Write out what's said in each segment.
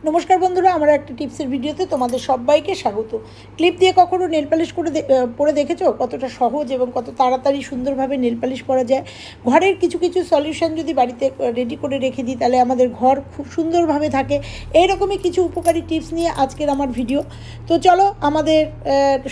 নমস্কার বন্ধুরা, আমার একটা টিপসের ভিডিওতে তোমাদের সবাইকে স্বাগত। ক্লিপ দিয়ে কখনো নেল পালিশ করে পরে দেখেছো কতটা সহজ এবং কত তাড়াতাড়ি সুন্দরভাবে নেল পালিশ করা যায়? ঘরের কিছু কিছু সলিউশন যদি বাড়িতে রেডি করে রেখে দিই তাহলে আমাদের ঘর খুব সুন্দরভাবে থাকে। এইরকমই কিছু উপকারী টিপস নিয়ে আজকের আমার ভিডিও। তো চলো আমাদের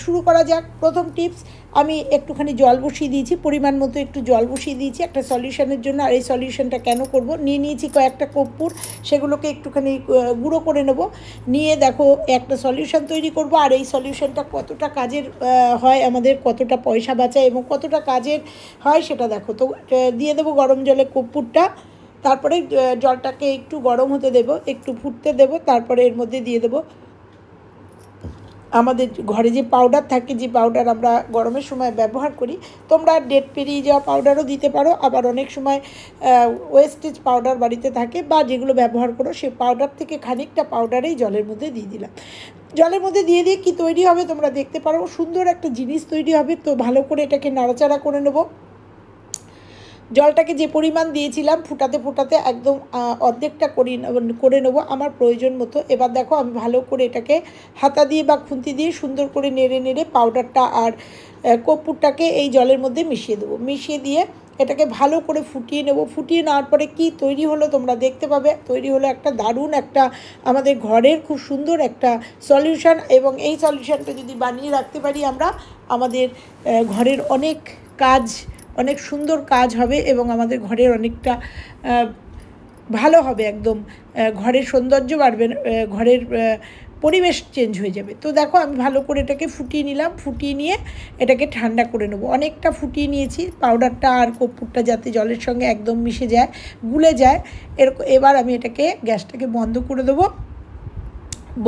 শুরু করা যাক। প্রথম টিপস, আমি একটুখানি জল বসিয়ে দিয়েছি, পরিমাণ মতো একটু জল বসিয়ে দিয়েছি একটা সলিউশনের জন্য। আর এই সলিউশনটা কেন করব, নিয়েছি কয়েকটা কর্পূর, সেগুলোকে একটুখানি গুঁড়ো করে নেব। নিয়ে দেখো একটা সলিউশন তৈরি করব। আর এই সলিউশনটা কতটা কাজের হয়, আমাদের কতটা পয়সা বাঁচায় এবং কতটা কাজের হয় সেটা দেখো। তো দিয়ে দেবো গরম জলে কর্পূরটা, তারপরে জলটাকে একটু গরম হতে দেব, একটু ফুটতে দেব, তারপরে এর মধ্যে দিয়ে দেবো আমাদের ঘরে যে পাউডার থাকে, যে পাউডার আমরা গরমের সময় ব্যবহার করি। তোমরা ডেট পেরিয়ে যাওয়া পাউডারও দিতে পারো, আবার অনেক সময় ওয়েস্টেজ পাউডার বাড়িতে থাকে বা যেগুলো ব্যবহার করো সেই পাউডার থেকে খানিকটা পাউডারেই জলের মধ্যে দিয়ে দিলাম। জলের মধ্যে দিয়ে কী তৈরি হবে তোমরা দেখতে পারো, সুন্দর একটা জিনিস তৈরি হবে। তো ভালো করে এটাকে নাড়াচাড়া করে নেব। জলটাকে যে পরিমাণ দিয়েছিলাম ফুটাতে ফুটাতে একদম অর্ধেকটা করে নেব আমার প্রয়োজন মতো। এবার দেখো আমি ভালো করে এটাকে হাতা দিয়ে বা খুন্তি দিয়ে সুন্দর করে নেড়ে নেড়ে পাউডারটা আর কর্পূরটাকে এই জলের মধ্যে মিশিয়ে দেবো। মিশিয়ে দিয়ে এটাকে ভালো করে ফুটিয়ে নেব। ফুটিয়ে নেওয়ার পরে কি তৈরি হলো তোমরা দেখতে পাবে। তৈরি হলো একটা দারুণ একটা আমাদের ঘরের খুব সুন্দর একটা সলিউশন। এবং এই সলিউশনটা যদি বানিয়ে রাখতে পারি আমরা, আমাদের ঘরের অনেক সুন্দর কাজ হবে এবং আমাদের ঘরের অনেকটা ভালো হবে। একদম ঘরের সৌন্দর্য বাড়বে, ঘরের পরিবেশ চেঞ্জ হয়ে যাবে। তো দেখো আমি ভালো করে এটাকে ফুটিয়ে নিলাম। ফুটিয়ে নিয়ে এটাকে ঠান্ডা করে নেবো। অনেকটা ফুটিয়ে নিয়েছি, পাউডারটা আর কর্পূরটা যাতে জলের সঙ্গে একদম মিশে যায়, গুলে যায়। এবার আমি এটাকে গ্যাসটাকে বন্ধ করে দেবো।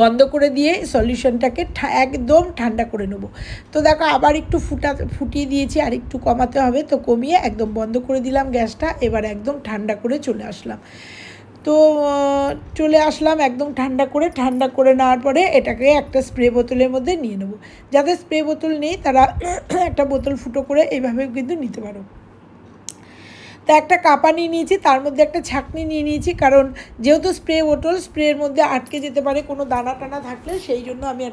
বন্ধ করে দিয়ে সলিউশনটাকে একদম ঠান্ডা করে নেব। তো দেখো আবার একটু ফুটিয়ে দিয়েছি, আর একটু কমাতে হবে, তো কমিয়ে একদম বন্ধ করে দিলাম গ্যাসটা। এবার একদম ঠান্ডা করে চলে আসলাম। তো চলে আসলাম একদম ঠান্ডা করে নেওয়ার পরে এটাকে একটা স্প্রে বোতলের মধ্যে নিয়ে নেব। যাদের স্প্রে বোতল নেই তারা একটা বোতল ফুটো করে এইভাবেও কিন্তু নিতে পারো। তা একটা কাপা নিয়ে নিয়েছি, তার মধ্যে একটা ছাঁকনি নিয়ে নিয়েছি, কারণ যেহেতু স্প্রে বোতল, স্প্রের মধ্যে আটকে যেতে পারে কোনো দানা টানা থাকলে, সেই জন্য আমি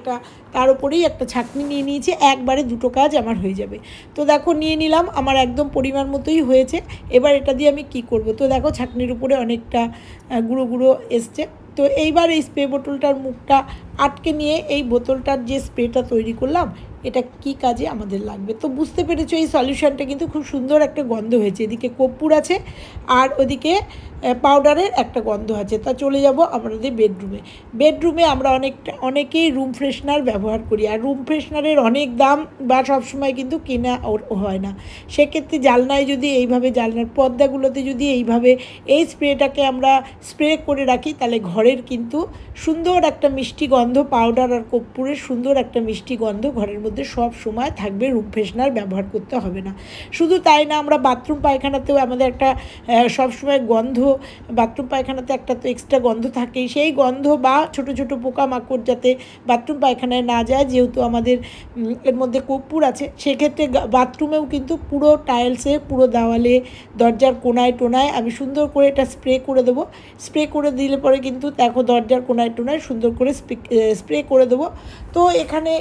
তার উপরেই একটা ছাঁকনি নিয়ে নিয়েছি। একবারে দুটো কাজ আমার হয়ে যাবে। তো দেখো নিয়ে নিলাম, আমার একদম পরিমাণ মতোই হয়েছে। এবার এটা দিয়ে আমি কি করব, তো দেখো ছাঁকনির উপরে অনেকটা গুঁড়ো গুঁড়ো এসছে। তো এইবার এই স্প্রে বোতলটার মুখটা আটকে নিয়ে এই বোতলটার যে স্প্রেটা তৈরি করলাম, এটা কি কাজে আমাদের লাগবে। তো বুঝতে পেরেছো এই সলিউশনটা কিন্তু খুব সুন্দর একটা গন্ধ হয়েছে। এদিকে কর্পূর আছে আর ওদিকে পাউডারের একটা গন্ধ আছে। তা চলে যাব আমাদের বেডরুমে আমরা অনেকেই রুম ফ্রেশনার ব্যবহার করি, আর রুম ফ্রেশনারের অনেক দাম বা সবসময় কিন্তু কেনা হয় না। সেক্ষেত্রে জানলায় যদি এইভাবে, জানলার পর্দাগুলোতে যদি এইভাবে এই স্প্রেটাকে আমরা স্প্রে করে রাখি, তাহলে ঘরের কিন্তু সুন্দর একটা মিষ্টি গন্ধ, পাউডার আর কর্পূরের সুন্দর একটা মিষ্টি গন্ধ ঘরের মধ্যে সব সময় থাকবে। রুম ফ্রেশনার ব্যবহার করতে হবে না। শুধু তাই না, আমরা বাথরুম পায়খানাতেও আমাদের একটা সবসময় গন্ধ, বাথরুম পায়খানাতে একটা তো এক্সট্রা গন্ধ থাকেই। সেই গন্ধ বা ছোটো ছোটো পোকামাকড় যাতে বাথরুম পায়খানায় না যায়, যেহেতু আমাদের এর মধ্যে কর্পূর আছে, সেক্ষেত্রে বাথরুমেও কিন্তু পুরো টাইলসে, পুরো দেওয়ালে, দরজার কোনায় টোনায় আমি সুন্দর করে এটা স্প্রে করে দেবো। স্প্রে করে দিলে পরে কিন্তু দেখো দরজার কোনায় টোনায় সুন্দর করে স্প্রে করে দেবো। তো এখানে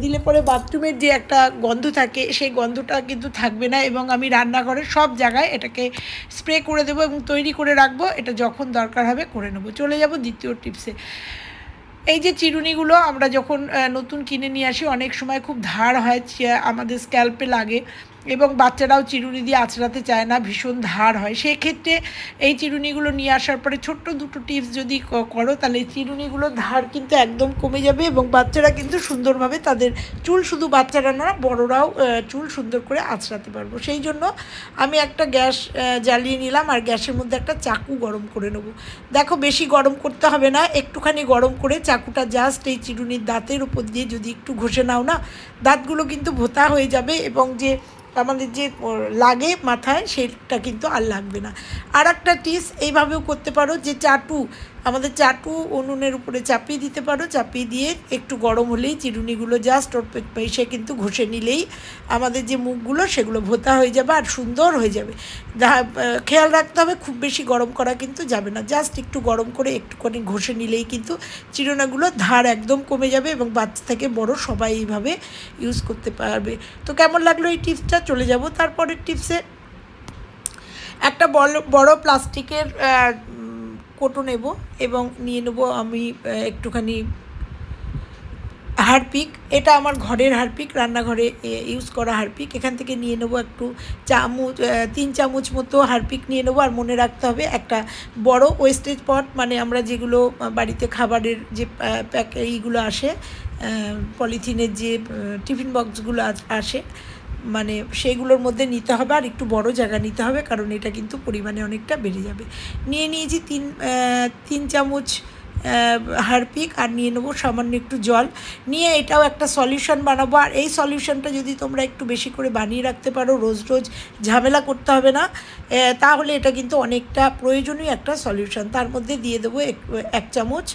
দিলে পরে বাথরুমের যে একটা গন্ধ থাকে সেই গন্ধটা কিন্তু থাকবে না। এবং আমি রান্নাঘরের সব জায়গায় এটাকে স্প্রে করে দেবো এবং তৈরি করে রাখবো। এটা যখন দরকার হবে করে নেবো। চলে যাব দ্বিতীয় টিপসে। এই যে চিরুনিগুলো আমরা যখন নতুন কিনে নিয়ে আসি, অনেক সময় খুব ধার হয়, আমাদের স্ক্যাল্পে লাগে এবং বাচ্চারাও চিরুনি দিয়ে আঁচড়াতে চায় না, ভীষণ ধার হয়। সেক্ষেত্রে এই চিরুনিগুলো নিয়ে আসার পরে ছোট্ট দুটো টিপস যদি করো, তাহলে এই চিরুনিগুলোর ধার কিন্তু একদম কমে যাবে এবং বাচ্চারা কিন্তু সুন্দরভাবে তাদের চুল, শুধু বাচ্চারা না বড়রাও চুল সুন্দর করে আঁচড়াতে পারবো। সেই জন্য আমি একটা গ্যাস জ্বালিয়ে নিলাম আর গ্যাসের মধ্যে একটা চাকু গরম করে নেব। দেখো বেশি গরম করতে হবে না, একটুখানি গরম করে চাকুটা জাস্ট এই চিরুনির দাঁতের উপর দিয়ে যদি একটু ঘষে নাও না, দাঁতগুলো কিন্তু ভোঁতা হয়ে যাবে এবং যে আমাদের যে লাগে মাথায় সেটা কিন্তু আর লাগবে না। আর একটা টিপস এইভাবেও করতে পারো, যে চাটু আমাদের চাটু উনুনের উপরে চাপিয়ে দিতে পারো, চাপিয়ে দিয়ে একটু গরম হলেই চিরুনিগুলো জাস্ট ওর এসে কিন্তু ঘষে নিলেই আমাদের যে মুখগুলো সেগুলো ভোতা হয়ে যাবে আর সুন্দর হয়ে যাবে। খেয়াল রাখতে হবে খুব বেশি গরম করা কিন্তু যাবে না, জাস্ট একটু গরম করে একটুখানি ঘষে নিলেই কিন্তু চিরুনাগুলো ধার একদম কমে যাবে এবং বাচ্চা থেকে বড় সবাই এইভাবে ইউজ করতে পারবে। তো কেমন লাগলো এই টিপসটা? চলে যাব তারপরের টিপসে। একটা বড় প্লাস্টিকের কোটো নেব এবং নিয়ে নেব আমি একটুখানি হারপিক। এটা আমার ঘরের হারপিক, রান্নাঘরে ইউজ করা হারপিক। এখান থেকে নিয়ে নেব একটু 3 চামচ মতো হারপিক নিয়ে নেবো। আর মনে রাখতে হবে একটা বড় ওয়েস্টেজ পট, মানে আমরা যেগুলো বাড়িতে খাবারের যে এইগুলো আসে, পলিথিনের যে টিফিন বক্সগুলো আসে, মানে সেইগুলোর মধ্যে নিতে হবে। আর একটু বড় জায়গা নিতে হবে, কারণ এটা কিন্তু পরিমাণে অনেকটা বেড়ে যাবে। নিয়ে নিয়েছি 3 চামচ হারপিক, আর নিয়ে নেবো সামান্য একটু জল। নিয়ে এটাও একটা সলিউশন বানাবো। আর এই সলিউশনটা যদি তোমরা একটু বেশি করে বানিয়ে রাখতে পারো, রোজ রোজ ঝামেলা করতে হবে না, তাহলে এটা কিন্তু অনেকটা প্রয়োজনীয় একটা সলিউশন। তার মধ্যে দিয়ে দেবো 1 চামচ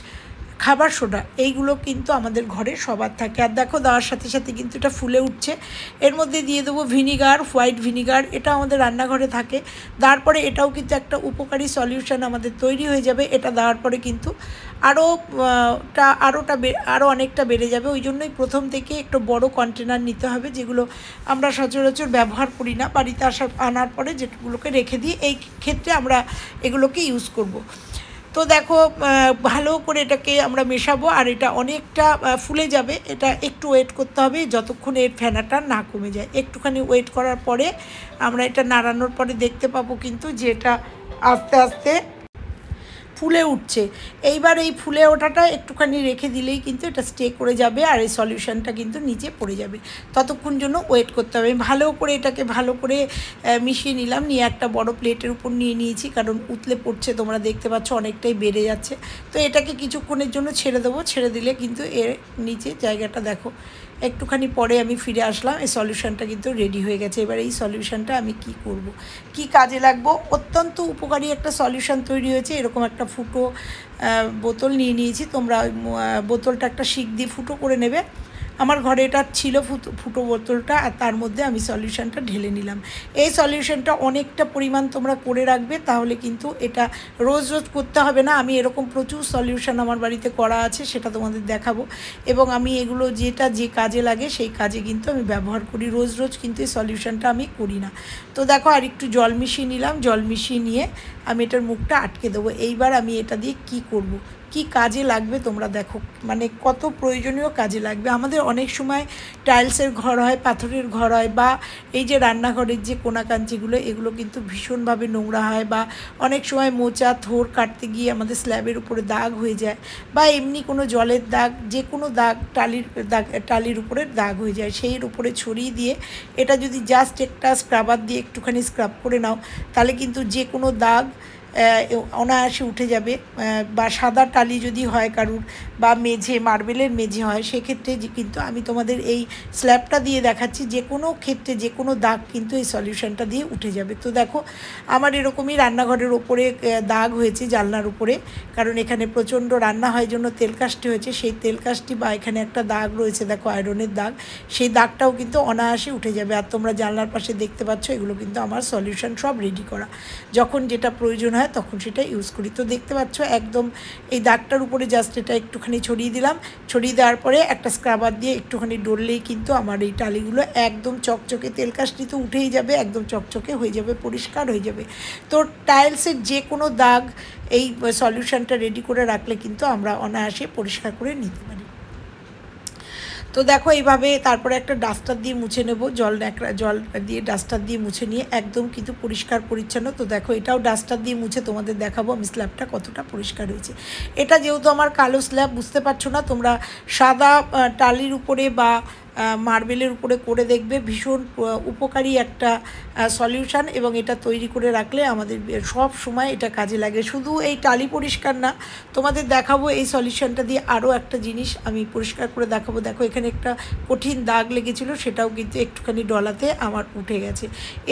খাবার সোডা। এইগুলো কিন্তু আমাদের ঘরে সবার থাকে। আর দেখো দেওয়ার সাথে সাথে কিন্তু এটা ফুলে উঠছে। এর মধ্যে দিয়ে দেবো ভিনিগার, হোয়াইট ভিনিগার। এটা আমাদের রান্নাঘরে থাকে। তারপরে এটাও কিন্তু একটা উপকারী সলিউশন আমাদের তৈরি হয়ে যাবে। এটা দেওয়ার পরে কিন্তু আরও অনেকটা বেড়ে যাবে। ওই জন্যই প্রথম থেকে একটু বড় কন্টেনার নিতে হবে, যেগুলো আমরা সচরাচর ব্যবহার করি না। বাড়িতে আনার পরে যেগুলোকে রেখে দিই, এই ক্ষেত্রে আমরা এগুলোকে ইউজ করব। তো দেখো ভালো করে এটাকে আমরা মেশাবো, আর এটা অনেকটা ফুলে যাবে। এটা একটু ওয়েট করতে হবে যতক্ষণ এর ফেনাটা না কমে যায়। একটুখানি ওয়েট করার পরে আমরা এটা নাড়ানোর পরে দেখতে পাবো কিন্তু যে এটা আস্তে আস্তে ফুলে উঠছে। এইবার এই ফুলে ওঠাটা একটুখানি রেখে দিলেই কিন্তু এটা স্টে করে যাবে, আর এই সলিউশনটা কিন্তু নিচে পড়ে যাবে। ততক্ষণ জন্য ওয়েট করতে হবে। ভালো করে এটাকে ভালো করে মিশিয়ে নিলাম। নিয়ে একটা বড় প্লেটের উপর নিয়ে নিয়েছি, কারণ উতলে পড়ছে, তোমরা দেখতে পাচ্ছ অনেকটাই বেড়ে যাচ্ছে। তো এটাকে কিছুক্ষণের জন্য ছেড়ে দেবো। ছেড়ে দিলে কিন্তু এর নিচে জায়গাটা দেখো, একটুখানি পরে আমি ফিরে আসলাম, এই সলিউশনটা কিন্তু রেডি হয়ে গেছে। এবার এই সলিউশনটা আমি কি করব, কি কাজে লাগবো, অত্যন্ত উপকারী একটা সলিউশন তৈরি হয়েছে। এরকম একটা ফুটো বোতল নিয়ে নিয়েছি। তোমরা বোতলটা একটা শিক দিয়ে ফুটো করে নেবে। আমার ঘরে এটা ছিল ফুটো বোতলটা, আর তার মধ্যে আমি সলিউশনটা ঢেলে নিলাম। এই সলিউশনটা অনেকটা পরিমাণ তোমরা করে রাখবে, তাহলে কিন্তু এটা রোজ রোজ করতে হবে না। আমি এরকম প্রচুর সলিউশন আমার বাড়িতে করা আছে, সেটা তোমাদের দেখাবো। এবং আমি এগুলো যে কাজে লাগে সেই কাজে কিন্তু আমি ব্যবহার করি। রোজ রোজ কিন্তু এই সলিউশনটা আমি করি না। তো দেখো আর একটু জল মিশিয়ে নিলাম। জল মিশিয়ে নিয়ে আমি এটার মুখটা আটকে দেবো। এইবার আমি এটা দিয়ে কি করব, কি কাজে লাগবে তোমরা দেখো, মানে কত প্রয়োজনীয় কাজে লাগবে। আমাদের অনেক সময় টাইলসের ঘর হয়, পাথরের ঘর হয়, বা এই যে রান্নাঘরের যে কোনাকাঞ্চিগুলো, এগুলো কিন্তু ভীষণভাবে নোংরা হয়, বা অনেক সময় মোচা থোর কাটতে গিয়ে আমাদের স্ল্যাবের উপরে দাগ হয়ে যায়, বা এমনি কোনো জলের দাগ, যে কোনো দাগ, টালির উপরে দাগ হয়ে যায়, সেই উপরে ছড়িয়ে দিয়ে এটা যদি জাস্ট একটা স্ক্রাবার দিয়ে একটুখানি স্ক্রাব করে নাও, তাহলে কিন্তু যে কোনো দাগ অনায়াসে উঠে যাবে। বা সাদা টালি যদি হয় কারুর, বা মেঝে মার্বেলের মেঝে হয়, সেক্ষেত্রে কিন্তু আমি তোমাদের এই স্ল্যাবটা দিয়ে দেখাচ্ছি, যে কোনো ক্ষেত্রে যে কোনো দাগ কিন্তু এই সলিউশনটা দিয়ে উঠে যাবে। তো দেখো আমার এরকমই রান্নাঘরের ওপরে দাগ হয়েছে, জানলার উপরে, কারণ এখানে প্রচণ্ড রান্না হয় জন্য তেলকাষ্টি হয়েছে। সেই তেলকাষ্টি বা এখানে একটা দাগ রয়েছে দেখো, আয়রনের দাগ, সেই দাগটাও কিন্তু অনায়াসে উঠে যাবে। আর তোমরা জানলার পাশে দেখতে পাচ্ছ, এগুলো কিন্তু আমার সলিউশন সব রেডি করা। যখন যেটা প্রয়োজন হয় তখন সেটা ইউজ করি। তো দেখতে পাচ্ছ একদম এই দাগটার উপরে জাস্ট এটা একটুখানি ছড়িয়ে দিলাম। ছড়িয়ে দেওয়ার পরে একটা স্ক্রাবার দিয়ে একটুখানি ডললেই কিন্তু আমার এই টালিগুলো একদম চকচকে, তেলকাষ্টি তো উঠেই যাবে, একদম চকচকে হয়ে যাবে, পরিষ্কার হয়ে যাবে। তো টাইলসের যে কোনো দাগ এই সলিউশনটা রেডি করে রাখলে কিন্তু আমরা অনায়াসে পরিষ্কার করে নিতে পারি। তো দেখো এইভাবে তারপরে একটা ডাস্টার দিয়ে মুছে নেব, জল দিয়ে ডাস্টার দিয়ে মুছে নিয়ে একদম কিন্তু পরিষ্কার পরিচ্ছন্ন। তো দেখো এটাও ডাস্টার দিয়ে মুছে তোমাদের দেখাবো আমি স্ল্যাবটা কতটা পরিষ্কার হয়েছে। এটা যেহেতু আমার কালো স্ল্যাব, বুঝতে পারছো না তোমরা, সাদা টালির উপরে বা মার্বেলের উপরে করে দেখবে, ভীষণ উপকারী একটা সলিউশান, এবং এটা তৈরি করে রাখলে আমাদের সব সময় এটা কাজে লাগে। শুধু এই টালি পরিষ্কার না, তোমাদের দেখাবো এই সলিউশনটা দিয়ে আরও একটা জিনিস আমি পরিষ্কার করে দেখাবো। দেখো এখানে একটা কঠিন দাগ লেগেছিলো, সেটাও কিন্তু একটুখানি ডলাতে আমার উঠে গেছে।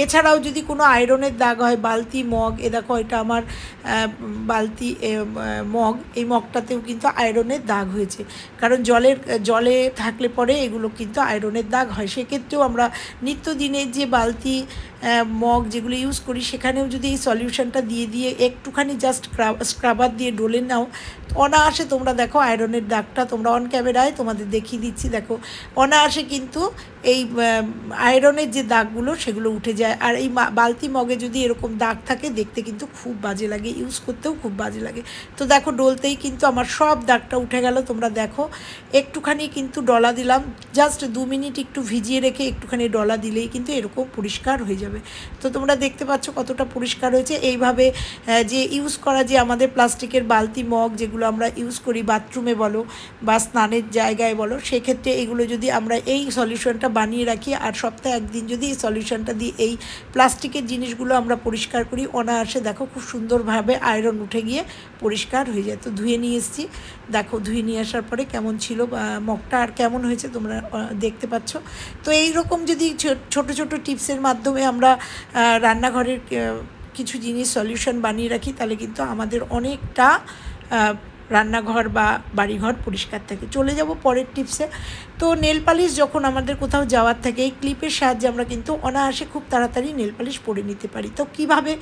এছাড়াও যদি কোনো আয়রনের দাগ হয়, বালতি, মগ, দেখো এটা আমার বালতি মগ, এই মগটাতেও কিন্তু আয়রনের দাগ হয়েছে, কারণ জলে থাকলে পরে এগুলো কিন্তু আয়রনের দাগ হয়। সেক্ষেত্রেও আমরা নিত্যদিনের যে বালতি, মগ যেগুলো ইউজ করি, সেখানেও যদি এই সলিউশনটা দিয়ে একটুখানি জাস্ট স্ক্রাবার দিয়ে ডলে নাও, অনায়াসে তোমরা দেখো আয়রনের দাগটা, তোমরা অন ক্যামেরায় তোমাদের দেখিয়ে দিচ্ছি, দেখো অনায়াসে কিন্তু এই আয়রনের যে দাগগুলো সেগুলো উঠে যায়। আর এই বালতি মগে যদি এরকম দাগ থাকে, দেখতে কিন্তু খুব বাজে লাগে, ইউজ করতেও খুব বাজে লাগে। তো দেখো ডলতেই কিন্তু আমার সব দাগটা উঠে গেল। তোমরা দেখো একটুখানি কিন্তু ডলা দিলাম, জাস্ট 2 মিনিট একটু ভিজিয়ে রেখে একটুখানি ডলা দিলেই কিন্তু এরকম পরিষ্কার হয়ে যাবে। তো তোমরা দেখতে পাচ্ছ কতটা পরিষ্কার হয়েছে। এইভাবে যে ইউজ করা যে আমাদের প্লাস্টিকের বালতি, মগ যেগুলো আমরা ইউজ করি বাথরুমে বলো বা স্নানের জায়গায় বলো, সেক্ষেত্রে এগুলো যদি আমরা এই সলিউশনটা বানিয়ে রাখি আর সপ্তাহে একদিন যদি এই সলিউশনটা দিয়ে এই প্লাস্টিকের জিনিসগুলো আমরা পরিষ্কার করি, অনায়াসে দেখো খুব সুন্দরভাবে আয়রন উঠে গিয়ে পরিষ্কার হয়ে যায়। তো ধুয়ে নিয়ে এসেছি, দেখো ধুয়ে নিয়ে আসার পরে কেমন ছিল মগটা আর কেমন হয়েছে তোমরা দেখতে পাচ্ছ। তো এই রকম যদি ছোট ছোট টিপসের মাধ্যমে আমরা রান্নাঘরের কিছু জিনিস সলিউশন বানিয়ে রাখি, তাহলে কিন্তু আমাদের অনেকটা রান্নাঘর বা বাড়িঘর পরিষ্কার থাকে। চলে যাব পরের টিপসে। তো নেল পালিশ যখন আমাদের কোথাও যাওয়ার থাকে, এই ক্লিপের সাহায্যে আমরা কিন্তু অনায়াসে খুব তাড়াতাড়ি নেল পালিশ পরে নিতে পারি। তো কিভাবে?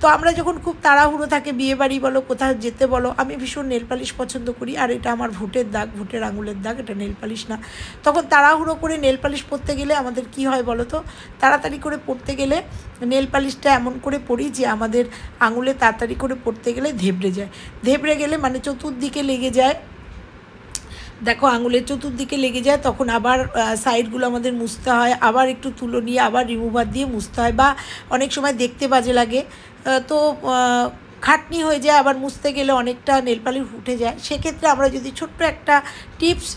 তো আমরা যখন খুব তাড়াহুড়ো থাকে, বিয়ে বাড়ি বলো, কোথাও যেতে বলো, আমি ভীষণ নেল পালিশ পছন্দ করি। আর এটা আমার ভোটের দাগ, ভোটের আঙুলের দাগ, এটা নেল পালিশ না। তখন তাড়াহুড়ো করে নেল পালিশ পরতে গেলে আমাদের কি হয় বলো তো? তাড়াতাড়ি করে পরতে গেলে নেল পালিশটা এমন করে পরি যে আমাদের আঙুলে তাড়াতাড়ি করে পরতে গেলে ধেবড়ে যায়। ধেবড়ে গেলে মানে চতুর্দিকে লেগে যায়, দেখো আঙুলের চতুর্দিকে লেগে যায়, তখন আবার সাইডগুলো আমাদের মুছতে হয়, আবার একটু তুলো নিয়ে আবার রিমুভার দিয়ে মুছতে হয়, বা অনেক সময় দেখতে বাজে লাগে, তো খাটনি হয়ে যায়, আবার মুছতে গেলে অনেকটা নেল পালিশ উঠে যায়। সেক্ষেত্রে আমরা যদি ছোট্ট একটা টিপস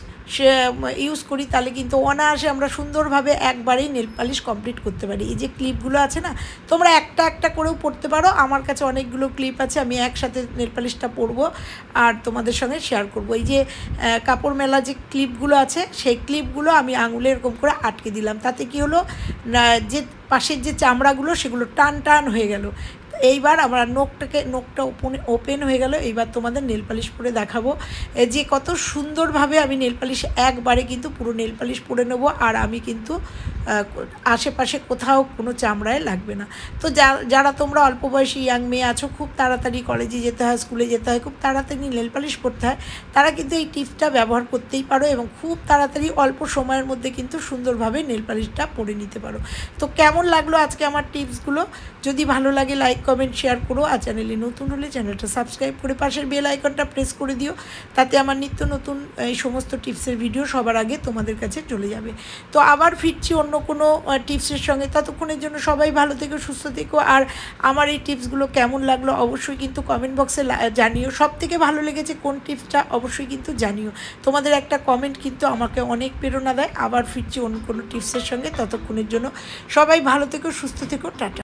ইউজ করি, তাহলে কিন্তু অনায়াসে আমরা সুন্দরভাবে একবারেই নেল পালিশ কমপ্লিট করতে পারি। এই যে ক্লিপগুলো আছে না, তোমরা একটা একটা করেও পরতে পারো। আমার কাছে অনেকগুলো ক্লিপ আছে, আমি একসাথে নেল পালিশটা পরবো আর তোমাদের সঙ্গে শেয়ার করব। এই যে কাপড় মেলা যে ক্লিপগুলো আছে, সেই ক্লিপগুলো আমি আঙুলে এরকম করে আটকে দিলাম। তাতে কি হলো, যে পাশের যে চামড়াগুলো সেগুলো টান টান হয়ে গেল। এইবার আমরা নোকটা ওপেন হয়ে গেল। এইবার তোমাদের নেল পালিশ পরে দেখাবো যে কত সুন্দরভাবে আমি নেল পালিশ একবারে কিন্তু পুরো নেল পালিশ পরে নেব, আর আমি কিন্তু আশেপাশে কোথাও কোনো চামড়ায় লাগবে না। তো যারা তোমরা অল্প বয়সী ইয়াং মেয়ে আছো, খুব তাড়াতাড়ি কলেজে যেতে হয়, স্কুলে যেতে হয়, খুব তাড়াতাড়ি নেল পালিশ পরতে হয়, তারা কিন্তু এই টিপসটা ব্যবহার করতেই পারো, এবং খুব তাড়াতাড়ি অল্প সময়ের মধ্যে কিন্তু সুন্দরভাবে নেল পালিশটা পরে নিতে পারো। তো কেমন লাগলো আজকে আমার টিপসগুলো? যদি ভালো লাগে লাইক, কমেন্ট, শেয়ার করো। আর চ্যানেলে নতুন হলে চ্যানেলটা সাবস্ক্রাইব করে পাশের বেল আইকনটা প্রেস করে দিও, তাতে আমার নিত্য নতুন এই সমস্ত টিপসের ভিডিও সবার আগে তোমাদের কাছে চলে যাবে। তো আবার ফিরছি অন্য কোনো টিপসের সঙ্গে। ততক্ষণের জন্য সবাই ভালো থেকো, সুস্থ থেকো। আর আমার এই টিপসগুলো কেমন লাগলো অবশ্যই কিন্তু কমেন্ট বক্সে জানিও। সব থেকে ভালো লেগেছে কোন টিপসটা অবশ্যই কিন্তু জানিও। তোমাদের একটা কমেন্ট কিন্তু আমাকে অনেক প্রেরণা দেয়। আবার ফিরছি অন্য কোনো টিপসের সঙ্গে। ততক্ষণের জন্য সবাই ভালো থেকো, সুস্থ থেকো, টাটা।